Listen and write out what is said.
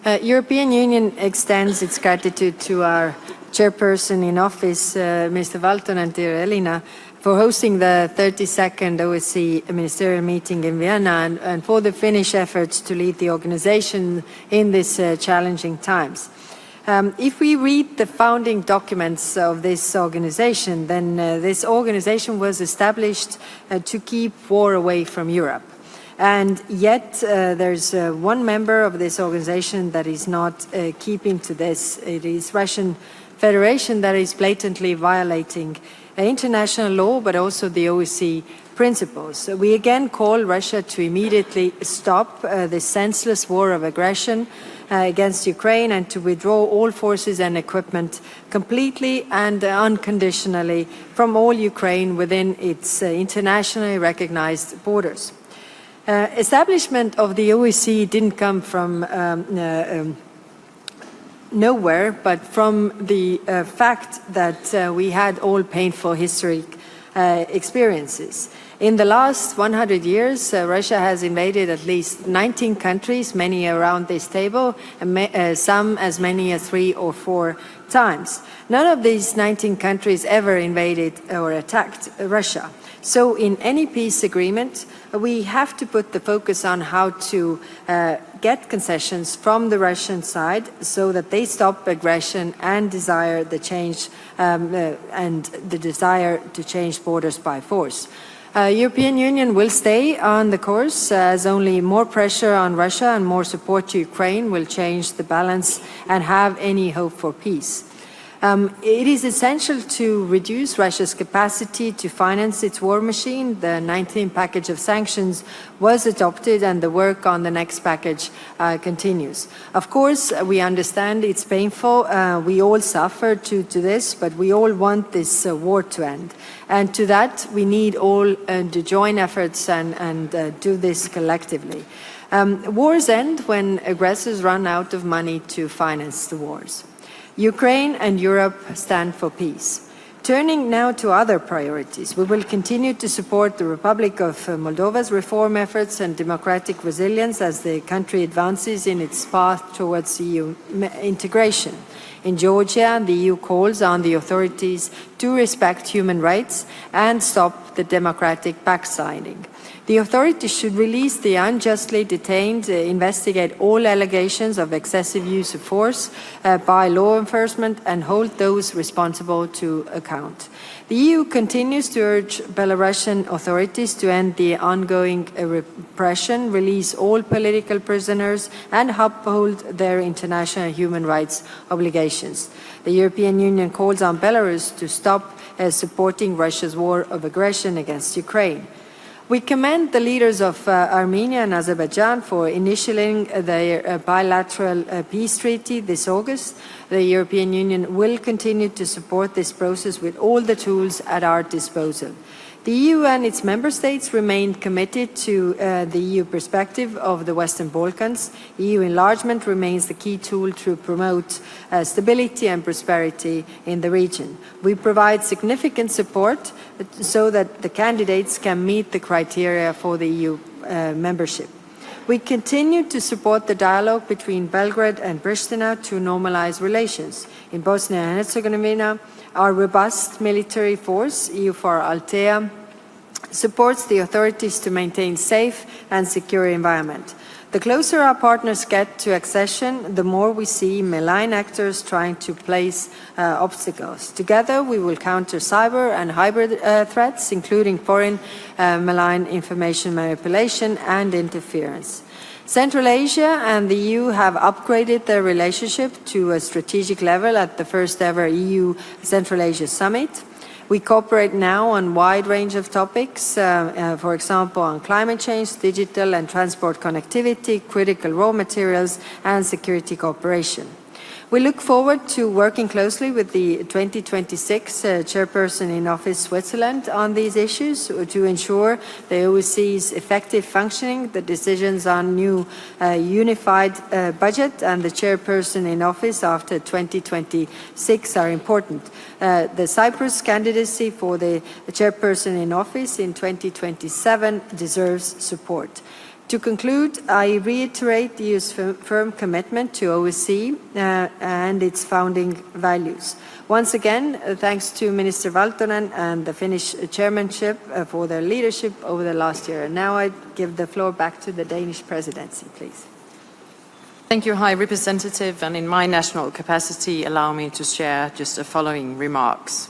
European Union extends its gratitude to our chairperson in office, Mr. Valton and dear Elina, for hosting the 32nd OSCE ministerial meeting in Vienna and for the Finnish efforts to lead the organization in these challenging times. If we read the founding documents of this organization, then this organization was established to keep war away from Europe. And yet there's one member of this organization that is not keeping to this. It is Russian Federation that is blatantly violating international law, but also the OSCE principles. So we again call Russia to immediately stop this senseless war of aggression against Ukraine and to withdraw all forces and equipment completely and unconditionally from all Ukraine within its internationally recognized borders. Establishment of the OSCE didn't come from nowhere, but from the fact that we had all painful historic experiences. In the last 100 years, Russia has invaded at least 19 countries, many around this table, and some as many as 3 or 4 times. None of these 19 countries ever invaded or attacked Russia. So in any peace agreement, we have to put the focus on how to get concessions from the Russian side so that they stop aggression and desire the change and the desire to change borders by force. European Union will stay on the course as only more pressure on Russia and more support to Ukraine will change the balance and have any hope for peace. It is essential to reduce Russia's capacity to finance its war machine. The 19th package of sanctions was adopted and the work on the next package continues. Of course, we understand it's painful. We all suffer to this, but we all want this war to end. And to that, we need all to join efforts and do this collectively. Wars end when aggressors run out of money to finance the wars. Ukraine and Europe stand for peace. Turning now to other priorities, we will continue to support the Republic of Moldova's reform efforts and democratic resilience as the country advances in its path towards EU integration. In Georgia, the EU calls on the authorities to respect human rights and stop the democratic backsliding. The authorities should release the unjustly detained, investigate all allegations of excessive use of force by law enforcement and hold those responsible to account. The EU continues to urge Belarusian authorities to end the ongoing repression, release all political prisoners and uphold their international human rights obligations. The European Union calls on Belarus to stop supporting Russia's war of aggression against Ukraine. We commend the leaders of Armenia and Azerbaijan for initiating their bilateral peace treaty this August. The European Union will continue to support this process with all the tools at our disposal. The EU and its member states remain committed to the EU perspective of the Western Balkans. EU enlargement remains the key tool to promote stability and prosperity in the region. We provide significant support so that the candidates can meet the criteria for the EU membership. We continue to support the dialogue between Belgrade and Pristina to normalize relations. In Bosnia and Herzegovina, our robust military force, EUFOR Altea, supports the authorities to maintain safe and secure environment. The closer our partners get to accession, the more we see malign actors trying to place obstacles. Together, we will counter cyber and hybrid threats, including foreign malign information manipulation and interference. Central Asia and the EU have upgraded their relationship to a strategic level at the first ever EU Central Asia Summit. We cooperate now on a wide range of topics, for example, on climate change, digital and transport connectivity, critical raw materials, and security cooperation. We look forward to working closely with the 2026 chairperson in office Switzerland on these issues to ensure the OSCE's effective functioning. The decisions on new unified budget and the chairperson in office after 2026 are important. The Cyprus candidacy for the chairperson in office in 2027 deserves support. To conclude, I reiterate the EU's firm commitment to OSCE and its founding values. Once again, thanks to Minister Valtonen and the Finnish chairmanship for their leadership over the last year. And now I give the floor back to the Danish presidency, please. Thank you, High Representative, and in my national capacity, allow me to share just the following remarks.